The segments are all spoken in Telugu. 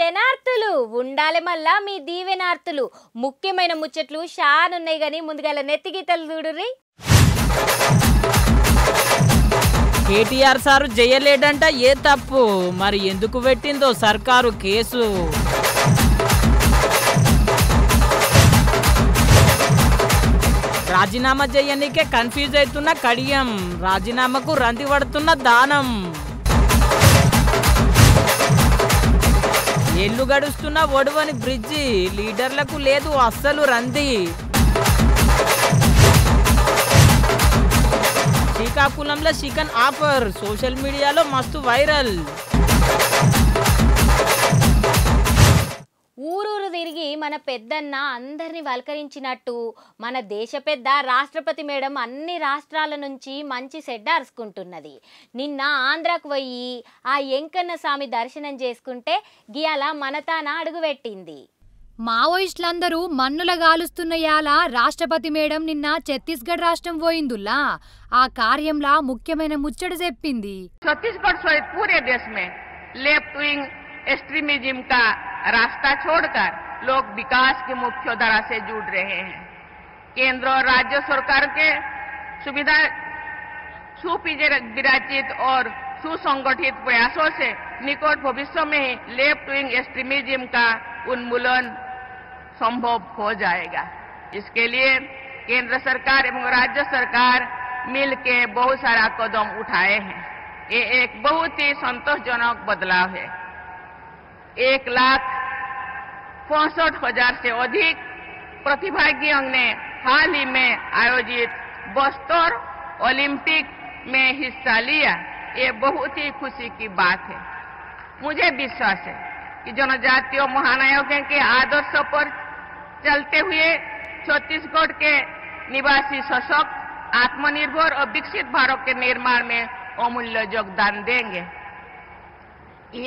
శనార్థులు ఉండాలి మళ్ళా మీ దీవెనార్థులు ముఖ్యమైన ముచ్చట్లు షాన్ ఉన్నాయి గాని ముందుగాల నెత్తిగీతలు చూడుర్రి కేటీఆర్ సారు చేయలేడంట ఏ తప్పు మరి ఎందుకు పెట్టిందో సర్కారు కేసు రాజీనామా చేయనికే కన్ఫ్యూజ్ అవుతున్న కడియం రాజీనామాకు రంది పడుతున్న దానం ఏళ్ళు గడుస్తున్న ఒడవని బ్రిడ్జి లీడర్లకు లేదు అస్సలు రంది శ్రీకాకుళంలో చికెన్ ఆఫర్ సోషల్ మీడియాలో మస్తు వైరల్ ఊరూరు తిరిగి మన పెద్దన్న అందరిని వల్కరించినట్టు మన దేశ పెద్ద రాష్ట్రపతి మేడం అన్ని రాష్ట్రాల నుంచి మంచి సెడ్డ అరుచుకుంటున్నది నిన్న ఆంధ్రాకు పోయి ఆ ఎంకన్న స్వామి దర్శనం చేసుకుంటే గియాల మనతాన అడుగుపెట్టింది మావోయిస్టులందరూ మన్నుల గాలుస్తున్న యాల రాష్ట్రపతి మేడం నిన్న ఛత్తీస్గఢ్ రాష్ట్రం పోయిందుల్లా ఆ కార్యంలా ముఖ్యమైన ముచ్చట చెప్పింది छत्तीसगढ़ सहित पूरे देश में लेफ्ट विंग एक्सट्रीमिज्म का रास्ता छोड़कर लोग विकास की मुख्य धारा से जुड़ रहे हैं। केंद्र और राज्य सरकार के सुविधा सुविराजित और सुसंगठित प्रयासों से निकट भविष्य में ही लेफ्ट विंग एक्सट्रीमिज्म का उन्मूलन संभव हो जाएगा। इसके लिए केंद्र सरकार एवं राज्य सरकार मिल के बहुत सारा कदम उठाए हैं। ये एक बहुत ही संतोषजनक बदलाव है। 1,65,000 से अधिक प्रतिभागियों ने हाल ही में आयोजित बस्तर ओलंपिक में हिस्सा लिया। ये बहुत ही खुशी की बात है। मुझे विश्वास है कि जनजातीय महानायकों के आदर्श पर चलते हुए छत्तीसगढ़ के निवासी सशक्त आत्मनिर्भर और विकसित भारत के निर्माण में अमूल्य योगदान देंगे।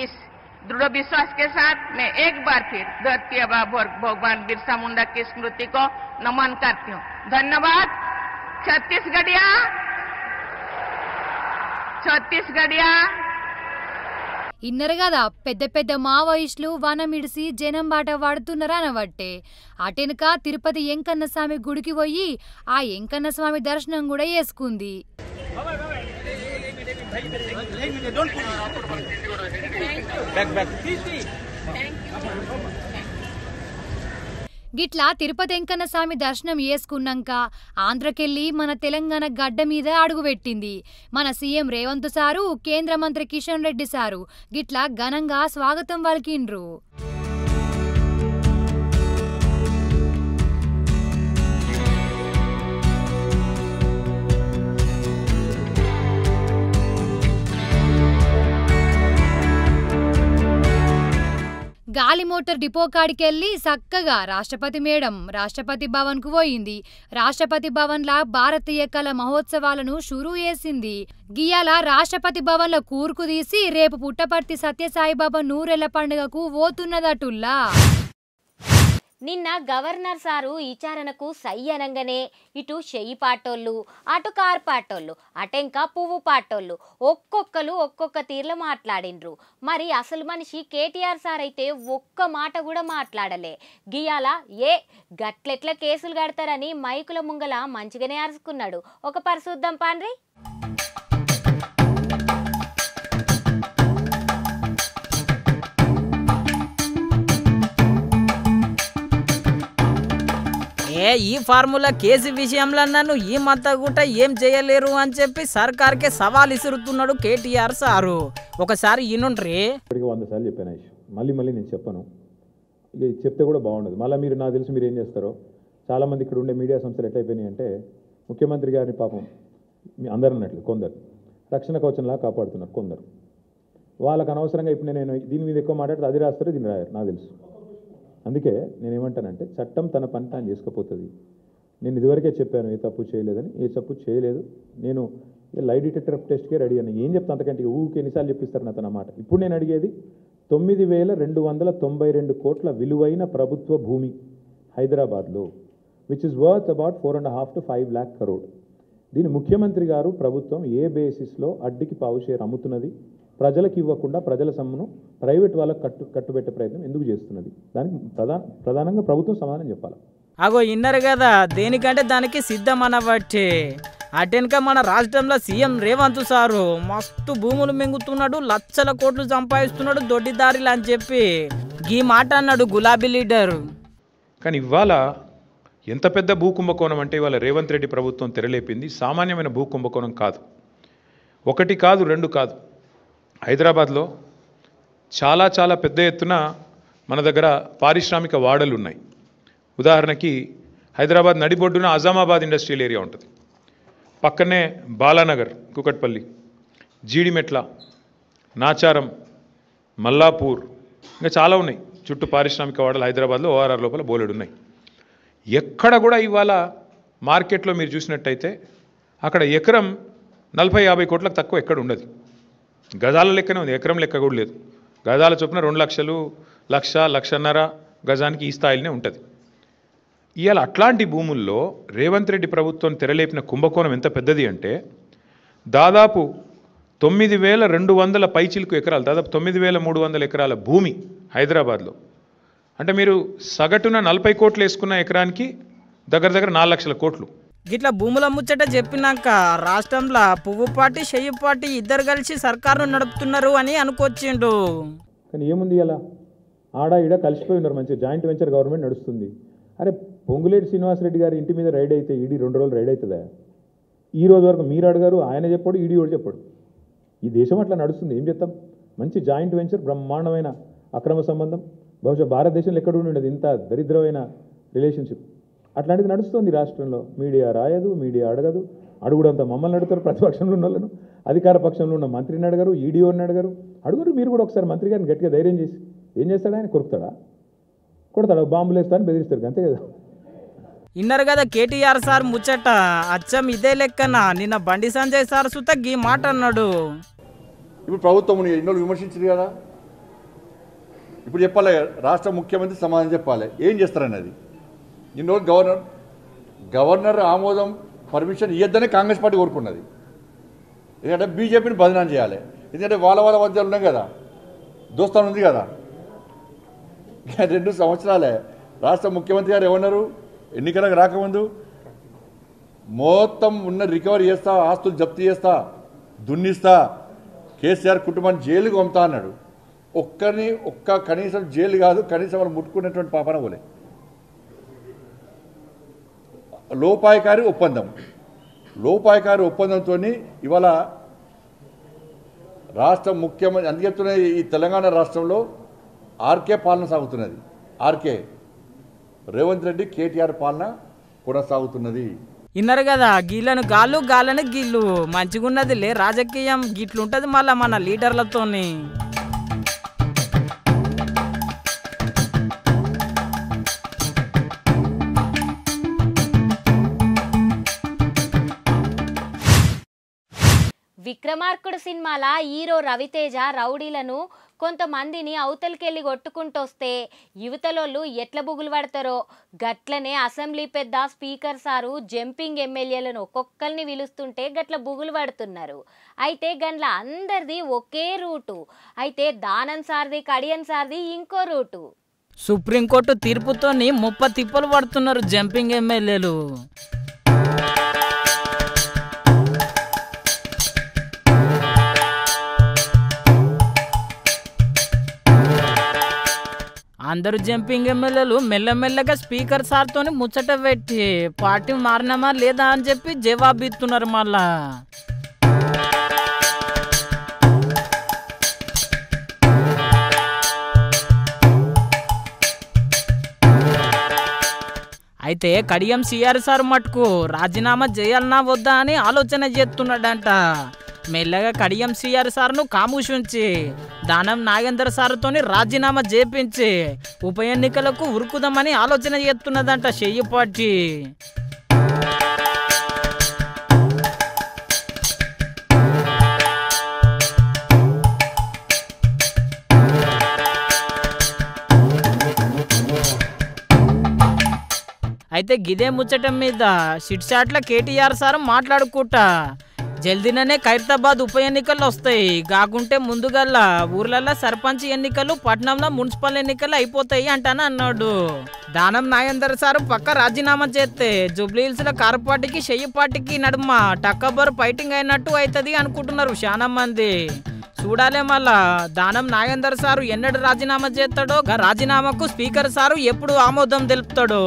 इस दृढ़ विश्वास के साथ मैं एक बार फिर धरती आबा भगवान बिरसा मुंडा की स्मृति को नमन करती हूँ। धन्यवाद। छत्तीसगढ़िया ఇన్నరు కదా పెద్ద పెద్ద మావోయిస్టులు వనమిడిసి జనం బాట పడుతున్నారా అనబట్టే అటెనక తిరుపతి ఎంకన్న స్వామి గుడికి పోయి ఆ ఎంకన్న స్వామి దర్శనం కూడా చేసుకుంది గిట్లా తిరుపతి ఎంకన్న స్వామి దర్శనం చేసుకున్నాక ఆంధ్రకెళ్ళి మన తెలంగాణ గడ్డ మీద అడుగుపెట్టింది మన సీఎం రేవంత్ సారు కేంద్ర మంత్రి కిషన్ రెడ్డి సారు గిట్లా ఘనంగా స్వాగతం పలికిండ్రు గాలి మోటార్ డిపో కాడికెళ్ళి చక్కగా రాష్ట్రపతి మేడం రాష్ట్రపతి భవన్ కు పోయింది రాష్ట్రపతి భవన్ లా భారతీయ కళ మహోత్సవాలను షురూ చేసింది గియాల రాష్ట్రపతి భవన్ లో కూర్కు తీసి రేపు పుట్టపర్తి సత్యసాయిబాబా నూరెళ్ల పండుగకు పోతున్నదటుల్లా నిన్న గవర్నర్ సారు ఈచారణకు సై అనగానే ఇటు చెయ్యి పాటోళ్ళు అటు కారు పాటోళ్ళు అటెంక పువ్వు పాటోళ్ళు ఒక్కొక్కరు ఒక్కొక్క తీర్లో మాట్లాడిండ్రు మరి అసలు మనిషి కేటీఆర్ సార్ అయితే ఒక్క మాట కూడా మాట్లాడలే గియాల గట్లెట్ల కేసులు కడతారని మైకుల ముంగల మంచిగానే అరుచుకున్నాడు ఒక పరిశుద్ధం పాండ్రి ఈ ఫార్ములా కేసు విషయంలో నన్ను ఈ మత్తగుట ఏం చేయలేరు అని చెప్పి సర్కార్కే సవాల్ ఇసురుతున్నాడు కేటీఆర్ సారు ఒకసారి ఈనుండ్రి 100 సార్లు చెప్పాను మళ్ళీ నేను చెప్పను ఇక చెప్తే కూడా బాగుండదు మళ్ళీ మీరు నాకు తెలుసు మీరు ఏం చేస్తారో చాలామంది ఇక్కడ ఉండే మీడియా సంస్థలు ఎట్లయిపోయినాయి అంటే ముఖ్యమంత్రి గారిని పాపం మీ అందరు అన్నట్లు కొందరు రక్షణ కవచంలా కాపాడుతున్నారు కొందరు వాళ్ళకు అనవసరంగా ఇప్పుడు నేను దీని మీద ఎక్కువ మాట్లాడితే అది రాస్తారు దీన్ని రాయారు నాకు తెలుసు అందుకే నేనేమంటానంటే చట్టం తన పని తాను చేసుకుపోతుంది నేను ఇదివరకే చెప్పాను ఏ తప్పు చేయలేదని ఏ తప్పు చేయలేదు నేను లై డిటెక్టర్ టెస్ట్కే రెడీ అని ఏం చెప్తాను అంతకంటే ఊరికి ఎన్నిసార్లు చెప్పిస్తారు నా తన మాట ఇప్పుడు నేను అడిగేది 9,292 కోట్ల విలువైన ప్రభుత్వ భూమి హైదరాబాద్లో which is worth about 4.5 to 5 lakh crore దీని ముఖ్యమంత్రి గారు ప్రభుత్వం ఏ బేసిస్లో అడ్డికి పావు షేర్ అమ్ముతున్నది ప్రజలకు ఇవ్వకుండా ప్రజల సొమ్మును ప్రైవేట్ వాళ్ళకు కట్టుబెట్టే ప్రయత్నం ఎందుకు చేస్తున్నది? దానికి ప్రధానంగా ప్రభుత్వం సమాధానం చెప్పాలి. అగో ఇన్నరు కదా, దేనికంటే దానికి సిద్ధమనబట్టే. అటెనక మన రాష్ట్రంలో సీఎం రేవంత్ సారు మస్తు భూములు మింగుతున్నాడు, లక్షల కోట్లు సంపాదిస్తున్నాడు దొడ్డిదారిలు అని చెప్పి ఈ మాట అన్నాడు గులాబీ లీడర్. కానీ ఇవాళ ఎంత పెద్ద భూకుంభకోణం అంటే ఇవాళ రేవంత్ రెడ్డి ప్రభుత్వం తెరలేపింది సామాన్యమైన భూకుంభకోణం కాదు. ఒకటి కాదు, రెండు కాదు. హైదరాబాద్లో చాలా చాలా పెద్ద ఎత్తున మన దగ్గర పారిశ్రామిక వాడలు ఉన్నాయి. ఉదాహరణకి హైదరాబాద్ నడిబొడ్డున అజామాబాద్ ఇండస్ట్రియల్ ఏరియా ఉంటుంది, పక్కనే బాలానగర్, కుకట్పల్లి, జీడిమెట్ల, నాచారం, మల్లాపూర్, ఇంకా చాలా ఉన్నాయి. చుట్టూ పారిశ్రామిక వాడలు హైదరాబాద్లో ఓఆర్ఆర్ లోపల బోలెడు ఉన్నాయి. ఎక్కడ కూడా ఇవాళ మార్కెట్లో మీరు చూసినట్టయితే అక్కడ ఎకరం 40-50 కోట్లకు తక్కువ ఎక్కడ ఉండదు. గజాల లెక్కనే ఉంది, ఎకరం లెక్క కూడా లేదు. గజాల చొప్పున 2 లక్షలు, 1,00,000-1,50,000 గజానికి ఈ స్థాయిలోనే ఉంటుంది. ఇవాళ అట్లాంటి భూముల్లో రేవంత్ రెడ్డి ప్రభుత్వం తెరలేపిన కుంభకోణం ఎంత పెద్దది అంటే దాదాపు 9,200 పైచిలుకు ఎకరాలు, దాదాపు 9,300 ఎకరాల భూమి హైదరాబాద్లో. అంటే మీరు సగటున 40 కోట్లు వేసుకున్న ఎకరానికి దగ్గర 4 లక్షల కోట్లు. గిట్లా భూముల ముచ్చట చెప్పినాక రాష్ట్రంలో పువ్వు పార్టీ చెయ్యి పార్టీ ఇద్దరు కలిసి సర్కారును నడుపుతున్నారు అని అనుకొచ్చిండు. కానీ ఏముంది, ఇలా ఆడ ఈడ కలిసిపోయి ఉన్నారు, మంచిగా జాయింట్ వెంచర్ గవర్నమెంట్ నడుస్తుంది. అరే పొంగులేటి శ్రీనివాసరెడ్డి గారి ఇంటి మీద రైడ్ అయితే ఈడీ 2 రోజులు రైడ్ అవుతుందా? ఈ రోజు వరకు మీరు అడిగారు, ఆయన చెప్పాడు, ఈడీ కూడా చెప్పాడు. ఈ దేశం అట్లా నడుస్తుంది, ఏం చెప్తాం? మంచి జాయింట్ వెంచర్, బ్రహ్మాండమైన అక్రమ సంబంధం. బహుశా భారతదేశంలో ఎక్కడ ఉండేది ఇంత దరిద్రమైన రిలేషన్షిప్. అట్లాంటిది నడుస్తుంది రాష్ట్రంలో. మీడియా రాయదు, మీడియా అడగదు, అడుగుడంతా మమ్మల్ని అడుగుతారు, ప్రతిపక్షంలో ఉన్న వాళ్ళను. అధికార పక్షంలో ఉన్న మంత్రిని అడగరు, ఈడీఓని అడగరు. అడుగురు మీరు కూడా ఒకసారి మంత్రి గారిని గట్టిగా ధైర్యం చేసి. ఏం చేస్తాడు ఆయన? కొరుకుతాడా? కొడతాడు, బాంబులు వేస్తాడని బెదిరిస్తారు, అంతే కదా. ఇన్నరు కదా కేటీఆర్ సార్ ముచ్చట అచ్చం ఇదే లెక్కన నిన్న బండి సంజయ్ సార్ సుత ఈ మాట అన్నాడు. ఇప్పుడు ప్రభుత్వం ఎన్నో విమర్శించింది కదా, ఇప్పుడు చెప్పాలి, రాష్ట్ర ముఖ్యమంత్రి సమాధానం చెప్పాలి ఏం చేస్తారనేది. ఇన్నో గవర్నర్ ఆమోదం పర్మిషన్ ఇవ్వద్దనే కాంగ్రెస్ పార్టీ కోరుకున్నది. ఎందుకంటే బీజేపీని బదనాం చేయాలి. ఎందుకంటే వాళ్ళ మధ్యలో ఉన్నాయి కదా, దోస్తాను ఉంది కదా. 2 సంవత్సరాలే రాష్ట్ర ముఖ్యమంత్రి గారు ఏమన్నారు, ఎన్నికలకు రాకముందు మొత్తం ఉన్న రికవరీ చేస్తా, ఆస్తులు జప్తు చేస్తా, దున్నిస్తా, కేసీఆర్ కుటుంబాన్ని జైలుకు పంపుతా అన్నాడు. కనీసం జైలు కాదు, కనీసం వాళ్ళు ముట్టుకున్నటువంటి పాపన పోలే. లోపాయకారి ఒప్పందంతో ఇవాళ రాష్ట్ర ముఖ్యమంత్రి అందుకు చెప్తున్న ఈ తెలంగాణ రాష్ట్రంలో ఆర్కే పాలన సాగుతున్నది. ఆర్కే రేవంత్ రెడ్డి కేటీఆర్ పాలన కొనసాగుతున్నది. ఇన్నరు కదా, గీళ్ళను గాళ్ళు గాళ్ళని గీళ్ళు మంచిగున్నదిలే రాజకీయం. గిట్లుంటది మళ్ళా మన లీడర్లతోని. విక్రమార్కుడు సినిమాల హీరో రవితేజ రౌడీలను కొంతమందిని అవతలికెళ్ళి కొట్టుకుంటొస్తే యువతలోళ్ళు ఎట్ల బుగులు పడతారో గట్లనే అసెంబ్లీ పెద్ద స్పీకర్ సారు జంపింగ్ ఎమ్మెల్యేలను ఒక్కొక్కరిని పిలుస్తుంటే గట్ల బుగులు పడుతున్నారు. అయితే గండ్ల అందరిది ఒకే రూటు, అయితే దానం సార్ది కడియన్ సార్ది ఇంకో రూటు. సుప్రీంకోర్టు తీర్పుతోని 30 తిప్పలు పడుతున్నారు జంపింగ్ ఎమ్మెల్యేలు. అందరూ జంపింగ్ ఎమ్మెల్యేలు మెల్లమెల్లగా స్పీకర్ సార్తోని ముచ్చట పెట్టి పార్టీ మారినామా లేదా అని చెప్పి జవాబు ఇస్తున్నారు. మళ్ళా అయితే కడియం సిఆర్ సార్ మటుకు రాజీనామా చేయాలన్నా వద్దా అని ఆలోచన చేస్తున్నాడంట. మెల్లగా కడియం సిఆర్ సార్ను కాముషించి దానం నాగేందర్ సార్తోని రాజీనామా చేపించి ఉప ఎన్నికలకు ఉరుకుదామని ఆలోచన చేస్తున్నదంట చెయ్యి పార్టీ. అయితే గిదే ముచ్చటం మీద సిట్సాట్ల కేటీఆర్ సార్ మాట్లాడుకుంటా జల్దీననే ఖైరతాబాద్ ఉప ఎన్నికలు వస్తాయి. కాకుంటే ముందుగల్లా ఊర్లలో సర్పంచ్ ఎన్నికలు, పట్నంలో మున్సిపల్ ఎన్నికలు అయిపోతాయి అంటాను అన్నాడు. దానం నాగేందర్ సార్ పక్క రాజీనామా చేస్తే జూబ్లీహిల్స్ లో కారు పార్టీకి చెయ్యి పార్టీకి నడుమ టక్కబర్ ఫైటింగ్ అయినట్టు అవుతుంది అనుకుంటున్నారు చాలా మంది. చూడాలే మళ్ళా దానం నాగేందర్ సారు ఎన్నడు రాజీనామా చేస్తాడో, రాజీనామాకు స్పీకర్ సారు ఎప్పుడు ఆమోదం తెలుపుతాడో.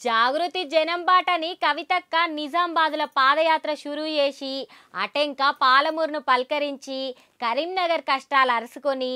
జాగృతి జనం బాటని కవితక్క నిజామాబాద్ల పాదయాత్ర షురూ చేసి అటెంక పాలమూరును పల్కరించి కరీంనగర్ కష్టాలు అరుసుకొని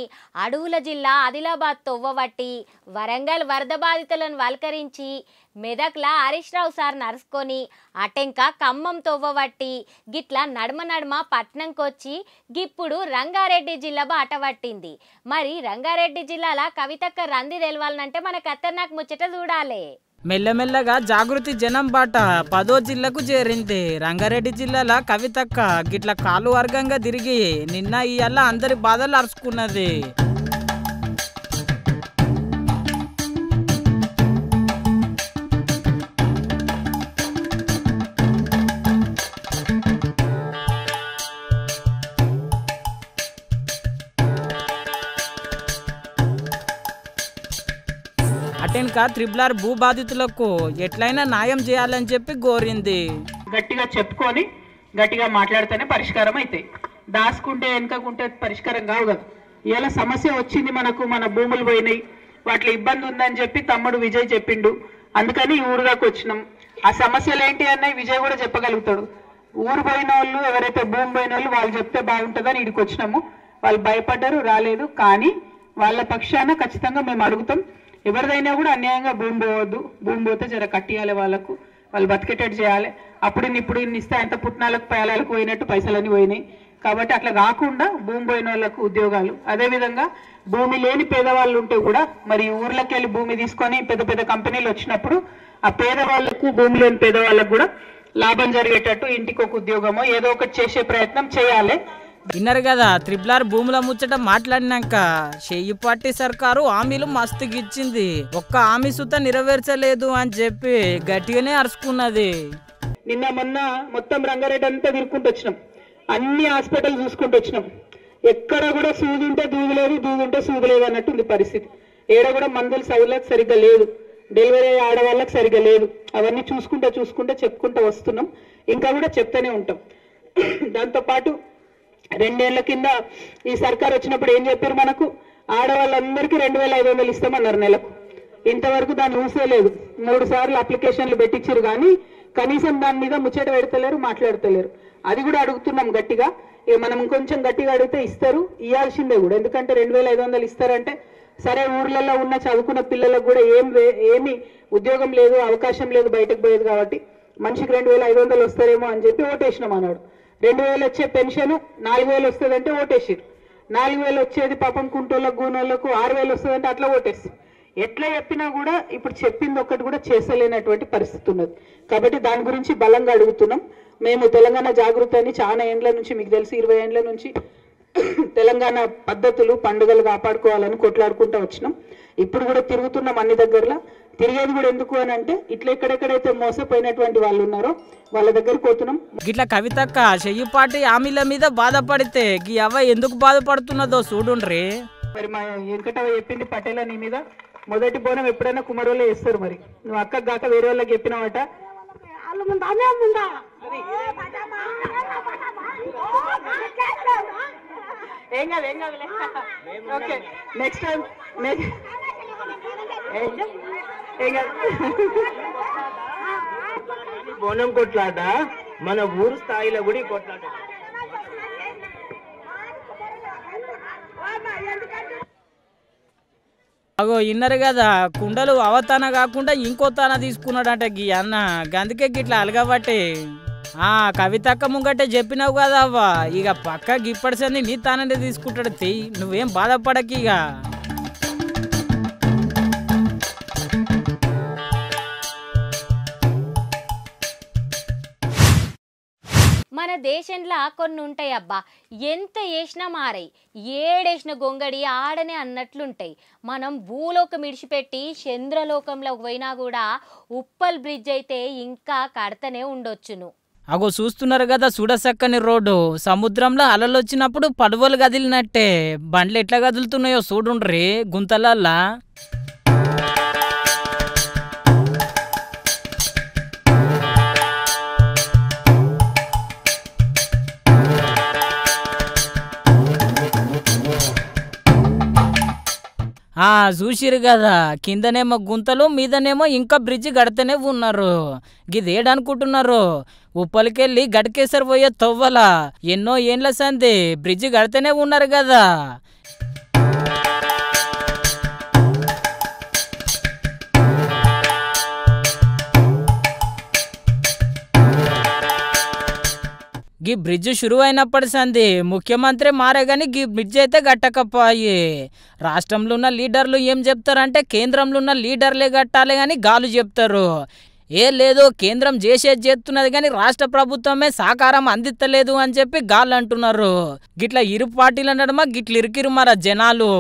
అడవుల జిల్లా ఆదిలాబాద్ తొవ్వబట్టి వరంగల్ వరద బాధితులను వల్కరించి మెదక్ల హరీష్ రావు సార్ నరుసుకొని అటెంక ఖమ్మం తొవ్వబట్టి గిట్లా నడుమ పట్నంకొచ్చి గిప్పుడు రంగారెడ్డి జిల్లా బాట పట్టింది. మరి రంగారెడ్డి జిల్లాల కవితక్క రంది తెలవాలంటే మన ఖతర్నాక్ ముచ్చట చూడాలి. మెల్లమెల్లగా జాగృతి జనం బాట 10వ జిల్లాకు చేరింది. రంగారెడ్డి జిల్లాల కవితక్క గిట్ల కాలు వర్గంగా తిరిగి నిన్న ఇయ్యాల అందరి బాధలు అరుచుకున్నది. అటెన్కా త్రిబులార్ భూ బాధితులకు ఎట్లయినా న్యాయం చేయాలని చెప్పి కోరింది. గట్టిగా చెప్పుకొని గట్టిగా మాట్లాడితేనే పరిష్కారం అవుతాయి. దాచుకుంటే వెనకకుంటే పరిష్కారం కావు కదా. ఇలా సమస్య వచ్చింది మనకు, మన భూములు పోయినాయి, వాటిలో ఇబ్బంది ఉందని చెప్పి తమ్ముడు విజయ్ చెప్పిండు. అందుకని ఊరుగాకు వచ్చినాం. ఆ సమస్యలు ఏంటి అన్నవి విజయ్ కూడా చెప్పగలుగుతాడు. ఊరు పోయిన వాళ్ళు, ఎవరైతే భూమి పోయిన వాళ్ళు వాళ్ళు చెప్తే బాగుంటుందని ఇడికి వచ్చినాము. వాళ్ళు భయపడ్డారు, రాలేదు. కానీ వాళ్ళ పక్షాన ఖచ్చితంగా మేము అడుగుతాం. ఎవరిదైనా కూడా అన్యాయంగా భూమి పోవద్దు. భూమి పోతే జర కట్టియాలి, వాళ్ళకు వాళ్ళు బతికేటట్టు చేయాలి. అప్పుడు ఇప్పుడు ఇస్తే అంత పుట్నాలకు పేలాలకు పోయినట్టు పైసలన్నీ పోయినాయి. కాబట్టి అట్లా కాకుండా భూమి పోయిన వాళ్ళకు ఉద్యోగాలు, అదేవిధంగా భూమి లేని పేదవాళ్ళు ఉంటే కూడా మరి ఊర్లోకి వెళ్ళి భూమి తీసుకొని పెద్ద పెద్ద కంపెనీలు వచ్చినప్పుడు ఆ పేదవాళ్లకు, భూమి లేని పేదవాళ్ళకు కూడా లాభం జరిగేటట్టు ఇంటికి ఒక ఉద్యోగమో ఏదో ఒకటి చేసే ప్రయత్నం చేయాలి. విన్నారు కదా, త్రిబులార్ భూముల ముచ్చట మాట్లాడినాక చెయ్యి పార్టీ సర్కారు హామీలు మస్తుగా ఇచ్చింది. ఒక్క హామీ సుత నెరవేర్చలేదు అని చెప్పి గట్టిగానే అరుచుకున్నది. నిన్న మొన్న మొత్తం రంగారెడ్డి అంతా తిరుక్కుంటూ వచ్చినాం. అన్ని హాస్పిటల్ చూసుకుంటూ వచ్చినాం. ఎక్కడ కూడా సూది ఉంటే దూది లేదు, దూది ఉంటే సూది లేదు అన్నట్టుంది పరిస్థితి. ఏడ కూడా మందులు సౌలభ్యం సరిగ్గా లేదు, డెలివరీ ఆడవాళ్ళకి సరిగ్గా లేదు. అవన్నీ చూసుకుంటూ చెప్పుకుంటూ వస్తున్నాం. ఇంకా కూడా చెప్తూనే ఉంటాం. దాంతోపాటు 2 ఏళ్ల కింద ఈ సర్కార్ వచ్చినప్పుడు ఏం చెప్పారు, మనకు ఆడవాళ్ళందరికీ 2500 ఇస్తామన్నారు నెలకు. ఇంతవరకు దాన్ని ఊసేలేదు. 3 సార్లు అప్లికేషన్లు పెట్టించారు, కానీ కనీసం దాని మీద ముచ్చట పెడతలేరు, మాట్లాడతలేరు. అది కూడా అడుగుతున్నాం గట్టిగా. మనం కొంచెం గట్టిగా అడిగితే ఇస్తారు, ఇవ్వాల్సిందే కూడా. ఎందుకంటే 2500 ఇస్తారంటే సరే, ఊర్లలో ఉన్న చదువుకున్న పిల్లలకు కూడా ఏమి ఉద్యోగం లేదు, అవకాశం లేదు బయటకు పోయేది. కాబట్టి మనిషికి 2500 వస్తారేమో అని చెప్పి ఓటేసినాం అన్నాడు. 2000 వచ్చే పెన్షన్ 4000 వస్తుందంటే ఓటేసిరు. 4000 వచ్చేది పాపం కుంటోళ్ళకు, గూనోళ్ళకు 6000 వస్తుందంటే అట్లా ఓటేసి. ఎట్లా చెప్పినా కూడా ఇప్పుడు చెప్పింది ఒక్కటి కూడా చేసలేనటువంటి పరిస్థితి ఉన్నది. కాబట్టి దాని గురించి బలంగా అడుగుతున్నాం. మేము తెలంగాణ జాగృతి అని చాలా ఏండ్ల నుంచి, మీకు తెలిసి 20 ఏండ్ల నుంచి తెలంగాణ పద్ధతులు, పండుగలు కాపాడుకోవాలని కొట్లాడుకుంటూ వచ్చినాం. ఇప్పుడు కూడా తిరుగుతున్నాం అన్ని దగ్గరలో. తిరిగేది కూడా ఎందుకు అని అంటే, ఇట్లా ఎక్కడెక్కడైతే మోసపోయినటువంటి వాళ్ళు ఉన్నారో వాళ్ళ దగ్గరకు పోతున్నాం. గిట్లా కవితక్క చెయ్యి పార్టీ హామీల మీద బాధపడితే గీ అవ్వ ఎందుకు బాధపడుతున్నదో చూడుండ్రి. మరి మా వెంకటవ్వ చెప్పింది, పటేల నీ మీద మొదటి బోనం ఎప్పుడైనా కుమారులే వేస్తారు. మరి నువ్వు అక్కకు గాక వేరే వాళ్ళకి చెప్పినావట. ఏం కాదు, ఏం కాదు. ఓకే, నెక్స్ట్ టైం ఏం కాదు. బోనం కొట్లాట మన ఊరు స్థాయిలో కూడా కొట్లాట. అగో ఇన్నరు కదా, కుండలు అవతాన కాకుండా ఇంకో తాన తీసుకున్నాడంట గీ అన్న. గందుకే గిట్లా అలగబట్టి కవితక్క ముంగటే చెప్పినావు కదా అవ్వ, ఇక పక్క గిప్పడిసంది నీ తాననే తీసుకుంటాడు. తెయ్యి, నువ్వేం బాధపడకి. ఇక మన దేశంలో కొన్ని ఉంటాయి అబ్బా, ఎంత వేసినా మారాయి, ఏడేసిన గొంగడి ఆడనే అన్నట్లుంటాయి. మనం భూలోకం ఇడిచిపెట్టి చంద్రలోకంలోకి పోయినా కూడా ఉప్పల్ బ్రిడ్జ్ అయితే ఇంకా కడతనే ఉండొచ్చును. అగో చూస్తున్నారు కదా చూడసక్కని రోడ్డు, సముద్రంలో అలలు వచ్చినప్పుడు పడవలు కదిలినట్టే బండ్లు ఎట్లా కదులుతున్నాయో చూడుండ్రి గుంతలల్లా. చూసిరు కదా, కిందనేమో గుంతలు, మీదనేమో ఇంకా బ్రిడ్జ్ కడితేనే ఉన్నారు. గిదేడనుకుంటున్నారు, ఉప్పలికెళ్ళి గడికేసరి పోయే తవ్వల ఎన్నో ఏండ్ల సంది బ్రిడ్జ్ కడితేనే ఉన్నారు కదా. గీ బ్రిడ్జ్ షురు అయినప్పటి సంది ముఖ్యమంత్రి మారే గాని గీ బ్రిడ్జ్ అయితే కట్టకపోయి. రాష్ట్రంలో ఉన్న లీడర్లు ఏం చెప్తారంటే కేంద్రంలో ఉన్న లీడర్లే కట్టాలి కానీ గాలు చెప్తారు. ఏ లేదు కేంద్రం చేసేది చేస్తున్నది కానీ రాష్ట్ర ప్రభుత్వమే సహకారం అందిస్తలేదు అని చెప్పి గాలు అంటున్నారు. గిట్లా ఇరు పార్టీలు అనడమా గిట్ల ఇరికిరు మర జనాలు.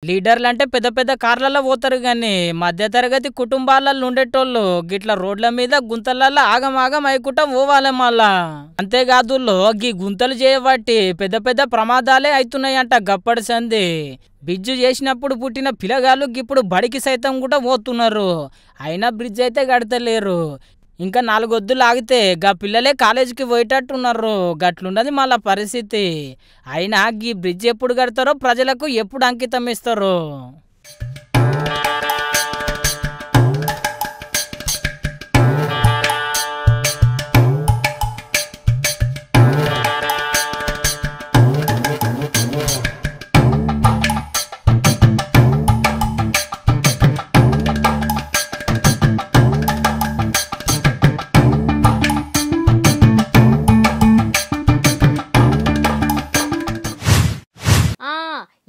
లీడర్లు అంటే పెద్ద పెద్ద కార్లలో పోతారు కానీ మధ్యతరగతి కుటుంబాలలో ఉండేటోళ్ళు గిట్ల రోడ్ల మీద గుంతలలో ఆగమాగం అయికుంటా పోవాలి మళ్ళా. అంతేకాదు గీ గుంతలు చేయబట్టి పెద్ద పెద్ద ప్రమాదాలే అవుతున్నాయంట గప్పటి సంది. బ్రిడ్జ్ చేసినప్పుడు పుట్టిన పిల్లగాళ్ళు ఇప్పుడు బడికి సైతం కూడా పోతున్నారు, అయినా బ్రిడ్జ్ అయితే కడతలేరు. ఇంకా 4 వద్దులు ఆగితే గా పిల్లలే కాలేజీకి పోయేటట్టున్నారు. గట్లున్నది మళ్ళా పరిస్థితి. అయినా ఈ బ్రిడ్జ్ ఎప్పుడు కడతారో, ప్రజలకు ఎప్పుడు అంకితం ఇస్తారో.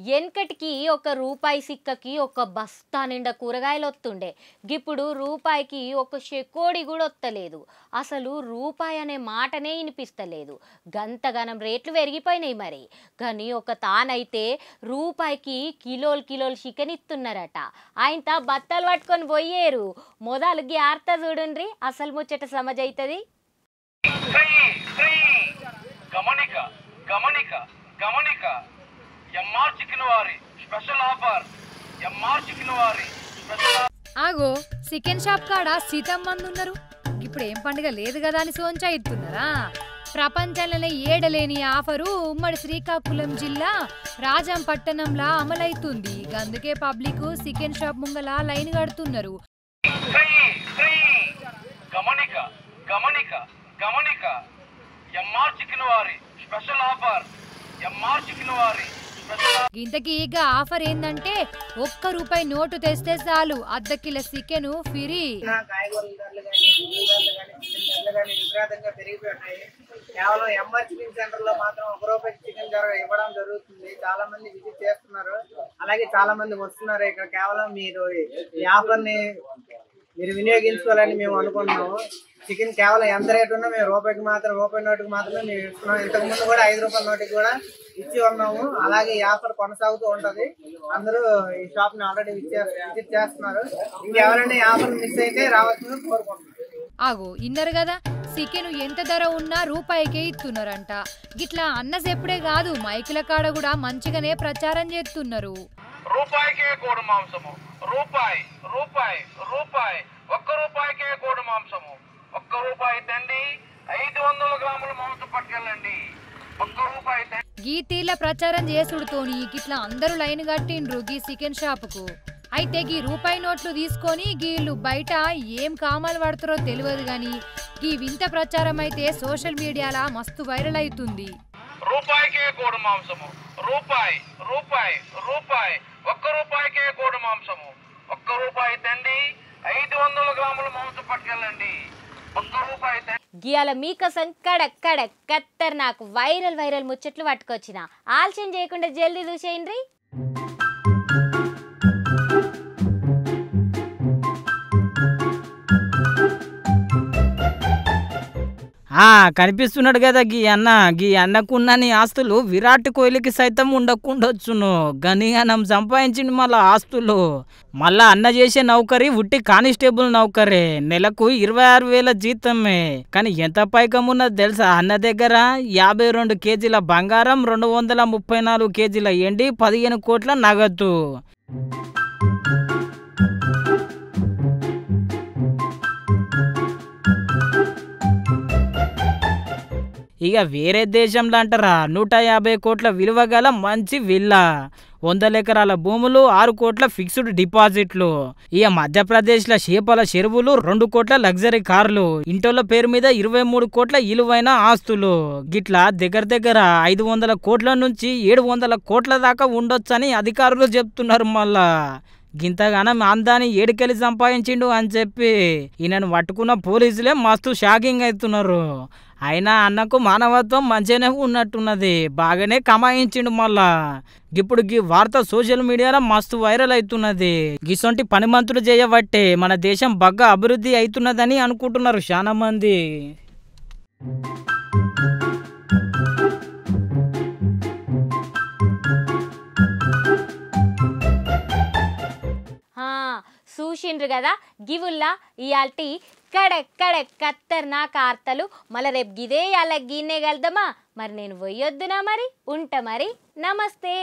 వెనకటికి ఒక రూపాయి సిక్కకి ఒక బస్తా నిండా కూరగాయలు వస్తుండే, ఇప్పుడు రూపాయికి ఒక షెకోడి కూడా వస్తలేదు. అసలు రూపాయి అనే మాటనే వినిపిస్తలేదు. గంతగనం రేట్లు పెరిగిపోయినాయి మరి. కానీ ఒక తానైతే రూపాయికి కిలోలు చికెన్ ఇస్తున్నారట. ఆయనతో బత్తాలు పట్టుకొని పోయేరు. మొదలు గ్యార్త చూడండి, అసలు ముచ్చట సమజ్ అవుతుంది. ఆగో చికెన్ షాప్ కాడ సీతం మంది ఉన్నారు. ఇప్పుడు ఏం పండుగ లేదు కదా అని సోంచా ఇస్తున్నారా? ప్రపంచంలోనే ఏడలేని ఆఫరు ఉమ్మడి శ్రీకాకుళం జిల్లా రాజం పట్టణంలో అమలైతుంది. అందుకే పబ్లిక్ చికెన్ షాప్ ముంగల లైన్ కడుతున్నారు. ఇంతకీ ఇక ఆఫర్ ఏందంటే ₹1 నోటు తెస్తే చాలు అర్ధ కిలో చికెన్ ఫ్రీ. కేవలం ఎంఆర్ చికెన్ సెంటర్ లో మాత్రం ₹1 చికెన్ ఇవ్వడం జరుగుతుంది. చాలా మంది విజిట్ చేస్తున్నారు, అలాగే చాలా మంది వస్తున్నారు. ఇక్కడ కేవలం మీరు ఈ ఆఫర్ ని మీరు వినియోగించుకోవాలని మేము అనుకుంటున్నాము. చికెన్ కేవలం ఎంత రేట్ ఉన్నా మేము ₹1కి మాత్రం ₹1 నోటుకి మాత్రమే మేము ఇస్తున్నాం. ఇంతకు ముందు కూడా ₹5 నోటుకి కూడా ఇచ్చి ఉన్నాము. అలాగే ఈ ఆఫర్ కొనసాగుతూ ఉంటది. అందరూ ఈ షాప్ ని ఆల్రెడీ విజిట్ చేస్తున్నారు. ఇంకెవరైనా ఈ ఆఫర్ మిస్ అయితే రావాల్సింది కోరుకుంటున్నాం. ఆగో ఇన్నరు కదా, చికెన్ ఎంత ధర ఉన్నా ₹1కే ఇస్తున్నారంట. గిట్లా అన్న చెప్పుడే కాదు, మైకుల కాడ కూడా మంచిగానే ప్రచారం చేస్తున్నారు. ₹1కే కోడి మాంసము, ₹1కే కోడి మాంసము, ₹1 తండి 500 గ్రాముల మాంసం పట్టుకెళ్ళండి. గీ తీర్ల ప్రచారం చేసుడుతోని గిట్లా అందరూ లైన్ కట్టిండ్రు గీ చికెన్ షాపుకు. అయితే గీ ₹1 నోట్లు తీసుకొని గీళ్ళు బయట ఏం కామాలు పడతారో తెలియదు గాని గీ వింత ప్రచారం అయితే సోషల్ మీడియాలో మస్తు వైరల్ అవుతుంది. ₹1కే కోడి మాంసము, ₹1కే కోడి మాంసము, ₹1 తండి 500 గ్రాముల మాంసం పట్టుకెళ్ళండి. గియాల మీకోసం కడక్ కడక్ కత్తర్ నాకు వైరల్ ముచ్చట్లు పట్టుకొచ్చిన ఆలస్యం చేయకుండా జల్దీ చూసేయండి. కనిపిస్తున్నాడు కదా గీ అన్నకున్నని ఆస్తులు విరాట్ కోహ్లీకి సైతం ఉండకుండొచ్చును. గనిగానం సంపాదించిండు మళ్ళా ఆస్తులు. మళ్ళా అన్న చేసే నౌకరీ ఉట్టి కానిస్టేబుల్ నౌకరే, నెలకు 26,000 జీతమే. కానీ ఎంత పైకం ఉన్నది తెలుసా అన్న దగ్గర? 52 కేజీల బంగారం, 234 కేజీల ఎండి, 15 కోట్ల నగదు. ఇక వేరే దేశంలో అంటారా 150 కోట్ల విలువ గల మంచి విల్లా, 100 ఎకరాల భూములు, 6 కోట్ల ఫిక్స్డ్ డిపాజిట్లు. ఇక మధ్యప్రదేశ్లో చేపల చెరువులు, 2 కోట్ల లగ్జరీ కార్లు, ఇంటోళ్ళ పేరు మీద 23 కోట్ల విలువైన ఆస్తులు. గిట్లా దగ్గర 500 కోట్ల నుంచి 700 కోట్ల దాకా ఉండొచ్చని అధికారులు చెప్తున్నారు. మళ్ళా గింతగానం అందాన్ని ఏడుకెళ్ళి సంపాదించిండు అని చెప్పి ఈయనను పట్టుకున్న పోలీసులే మస్తు షాకింగ్ అవుతున్నారు. అయినా అన్నకు మానవత్వం మంచిగానే ఉన్నట్టున్నది, బాగానే కమాయించిండు. మళ్ళా ఇప్పుడు ఈ వార్త సోషల్ మీడియాలో మస్తు వైరల్ అవుతున్నది. గిసొంటి పనిమంతులు చేయబట్టే మన దేశం బాగా అభివృద్ధి అవుతున్నదని అనుకుంటున్నారు చాలా మంది. చూసిండ్రు కదా గివుల్లా ఇయాల్టి కడక్ కడక్ కత్తర్ నా కార్తలు. మళ్ళీ రేపు గిదే అలా గిన్నే కలుద్దామా? మరి నేను పోయొద్దునా? మరి ఉంటా మరి. నమస్తే.